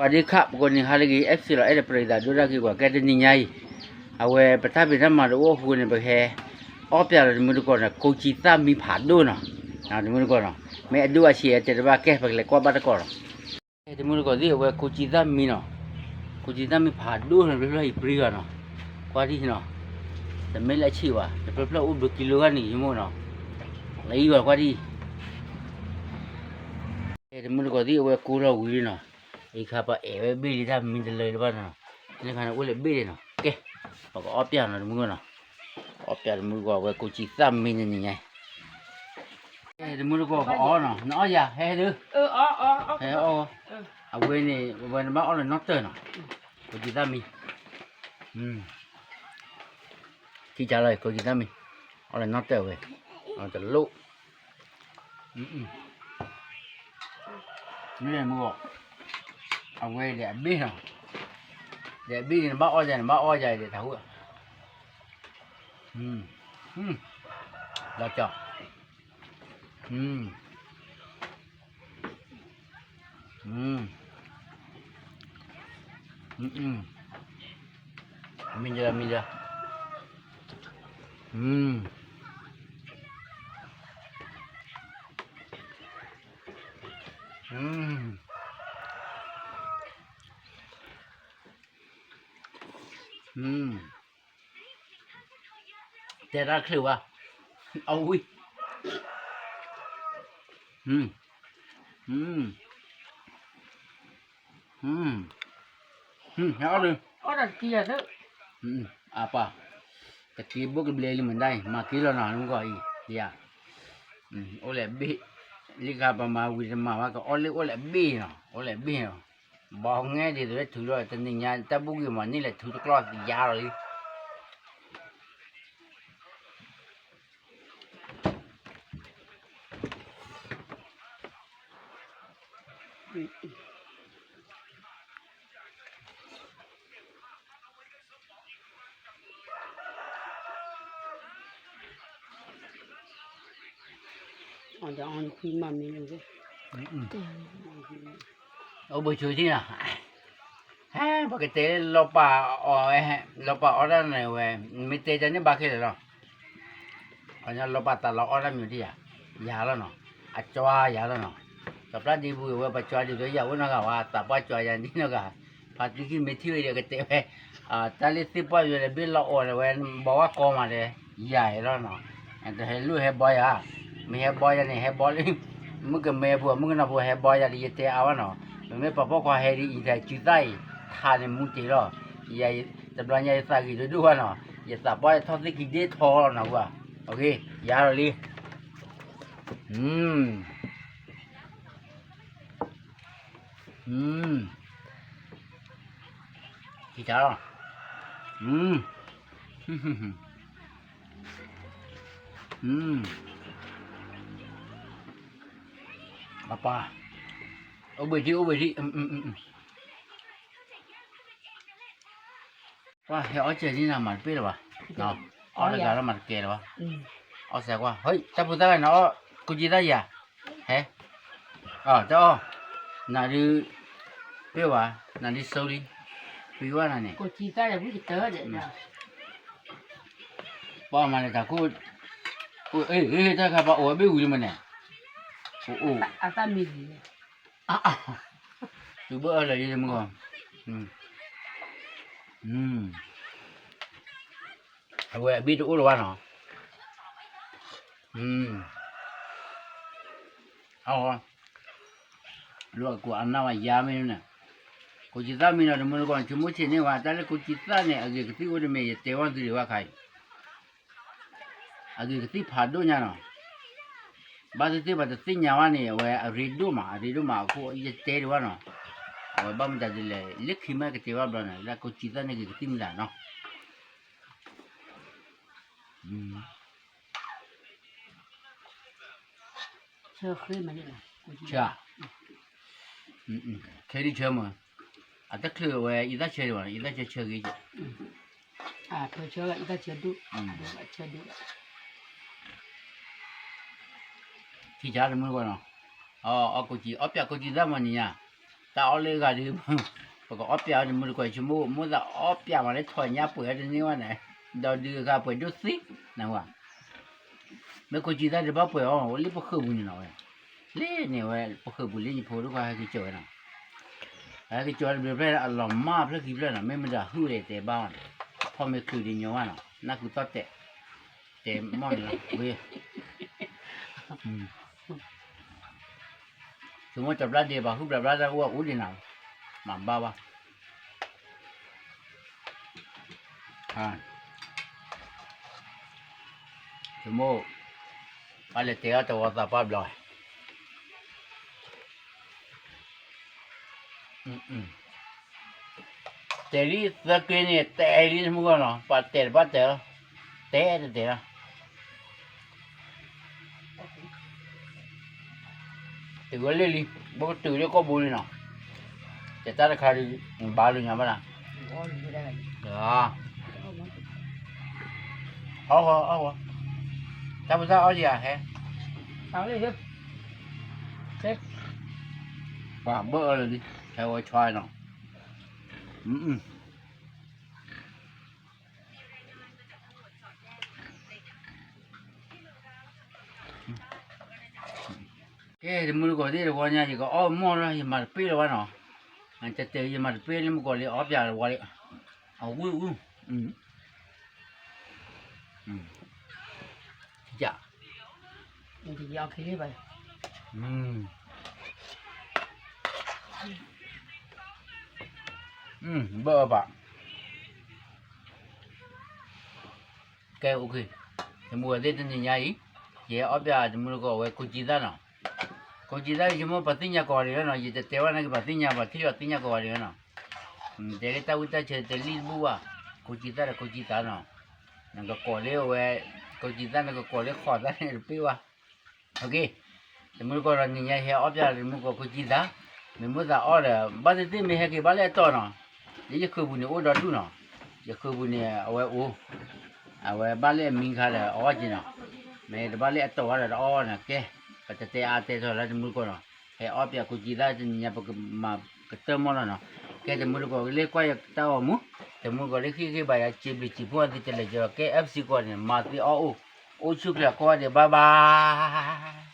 วัสดีครับคนนี้ฮาริกีเอฟซีเราได้ประเดี๋ยวดูได้กี่กว่าแกจะนี่ไงเอาไว้ประทับใจมาดูว่าคุณเนี่ยไปแค่ออฟอย่างเราไม่รู้ก่อนนะโคจิต้ามีผ่านดูนะไม่รู้ก่อนนะไม่ดูอาชีพแต่ว่าแกไปเลยกว่าบ้านก่อนแต่ไม่รู้ก่อนที่ว่าโคจิต้ามีเนาะโคจิต้ามีผ่านดูนะเป็นเรื่องอีปรีกันเนาะกว่าที่เนาะแต่ไม่ละชีวะแต่เป็นเรื่องอุดกิโลกันนี่ยังมั้งเนาะเลยว่ากว่าที่แต่ไม่รู้ก่อนที่ว่ากูเราวิ่งเนาะอีกครับว่าบีได้มีแต่เลยบ้านเนาะนี่ขนาดว่าเลยบีเนาะโอเคบอกว่าออฟอย่างนั้นมึงเนาะออฟอย่างมึงก็ว่ากูจีซ้ำมีนี่ไงเดี๋ยวมึงก็อ๋อเนาะน้อยอย่าเฮ้ยดูเฮ้ยอ๋อเอาไว้นี่ไว้ในบ้านอ๋อเลยน็อตเตอร์เนาะกูจีซ้ำมีที่จะเลยกูจีซ้ำมีอ๋อเลยน็อตเตอร์เว้ยอ๋อจะลุนี่เลยมึงก็เอาไว้เดี๋ยวบีเนาะเดี๋ยวบีในบ้านอ๋อใจเดี๋ยวถ่ายเราจับมีเยอะแต่ละคือว่าเอาวิเอาเลยอ๋อแต่กี่อ่ะเถอะapaแต่กี่บุกเบลีมันได้มากี่แล้วนะมึงก็อีอย่าโอเล่บีลิกาปมาวิมาว่าก็โอเล่บีเนาะโอเล่บีเนาะบอกไงดีเลยถือว่าตอนนี้เนี่ยแต่บุกอยู่มันนี่แหละถือตะกร้อยาวเลยอ๋อเดี๋ยวเอาคุยมาไม่รู้เลยเอาไปช่วยที่น่ะฮะปกติเราป่าอ๋อเราป่าอ๋อได้ไหนเว้ยไม่เตะจะนี่บ้าแค่ไหนหรออันนี้เราป่าตลอดอ๋อได้มีที่อ่ะยาแล้วเนาะอัจฉริยะแล้วเนาะกับร้านดีบุยว่าปัจจัยดีด้วยยาวันนั้นก็ว่าแต่ปัจจัยยันนี่นะก็พัดที่ไม่ที่เดียวกันเตะไปตอนนี้สิบปีอยู่เลยบิลเราอ๋อเลยเว้ยบอกว่าโกมาเลยใหญ่แล้วเนาะแต่ให้รู้ให้บ่อยอ่ะไม่ให้บ่อยยันนี่ให้บ่อยมึงก็ไม่บัวมึงก็น่าบัวให้บ่อยยันยี่เตะเอาเนาะไม่ปะพวกเขาให้ดีอีแต่จุดได้ทานในมุ้งตีแล้วยายแต่บางยายสักกี่ตัวด้วยเนาะยายสับบ่อยทอดสิกี่เดือดทอแล้วนะว่าโอเคยาเลยที่เจ้าป้าเอาไปที่ว่าเฮ้ยเอาเจนี่น่ะมันเป็นหรอวะเนาะเอาแล้วก็มันเกลือวะเอาใส่ว่าเฮ้ยจับปุ๊บได้เนาะกูจีได้ยังเฮ้เจ้า哪里别哇哪里手里别哇那呢กูจีได้แล้วกูจะเจอเดี๋ยวป้ามันเลยถ้ากูถ้าข้าป้าโอ้ไม่รู้เลยมันเนี่ยโอ้อาตามีดีดูเบอร์อะไรยังมึงก่อนเอาไว้บีดูอ้วนวะเนาะเอาลูกกูอันนั้นว่ายาไม่รู้เนี่ยกูจิตามีนะมึงก่อนชั่วโมงเช่นนี้ว่าแต่ละกูจิตาเนี่ยอะไรก็ที่กูจะไม่เตะวันที่ว่าใครอะไรก็ที่ผ่านดูเนี่ยเนาะบางทีแบบสิ่งอย่างว่านี่เว้ยรีดูมากูจะเตะดูว่าเนาะเว้ยบ้ามันจะเลยเล็กขึ้นมาก็เตะว่าบ้าเนี่ยแล้วกูจิตาเนี่ยก็ที่มันเนาะเชื่อขึ้นมาเนี่ยเชื่อเคยได้เชื่อมั้ยอาจจะคือเว้ยอีตาเชื่อว่าอีตาจะเชื่อกี่เธอเชื่ออีตาเชื่อดูเชื่อดูที่จ้าเลยมึงก่อนเนาะกูจีได้มันเนี่ยแต่ tao lên gà đi có ốp bèo thì mua quầy chim mua là ốp bèo mà lấy thỏi nhá bưởi thì như vậy này đó đi gà bưởi đốt xít nào à mấy cô chị ta đi bao bưởi ông lấy bao khử bùn nào vậy lấy nhiều vậy bao khử bùn lấy nhiều phố đó qua cái chỗ nào cái chỗ này bây giờ lòng ma bây giờ kịp rồi nào mấy mình đã hư để để baoพอไม่คือดีnhiều anh nó cứ tao tệ món là về chúng nó chập ra đi bảo hút ra ra uống đi nào mà bao ba chúng nó phải là tệ cho vào tập bao rồi tệ đi ra kia này tệ đi không có nào bắt tệ tệ từ cái lên đi bố từ đó có bùi nào để ta khai đi ba lần nhà bạn nào đó ó ta bây giờ ó gì à hả tao đi chứ thế và bơ rồi đi theo ai choai nào cái thì mua cái gì là quan nhà chỉ có mua ra thì mà phi là quan nào anh chạy chạy thì mà phi lên một cái ốp giả là quan đấy dạ thì giao khí vậy bơ bạn cái ok thì mua cái tên gì nhỉ vậy ốp giả thì mua cái cookie đó nào cô chỉ thấy chúng nó tin nhà coi rồi nó chỉ tế vào này cái tin nhà và tin nhà coi rồi nó để cái tao ta chơi để liên bua cô chỉ ta là cô chỉ ta nó nó coi leo về cô chỉ ta nó coi leo khó ta này được à ok thì mình coi là nhìn thấy ốp ra thì mình coi cô chỉ ta mình muốn ra ở là bao nhiêu tiền mình hay cái bao nhiêu to nó để cho khơi bùn này ở đó chú nó cho khơi bùn này ở về bao nhiêu mình khai là ở gì nó mình bao nhiêu to là ở nè cái cái tê thôi là chúng tôi nói cái ốp ya cũng chỉ là nhà bậc mà cái tơ món nó cái chúng tôi gọi lấy quay tao mu chúng tôi gọi lấy khi bài chỉ buôn thì chỉ là cái FC gọi này mà thì ô chúc là coi để bye bye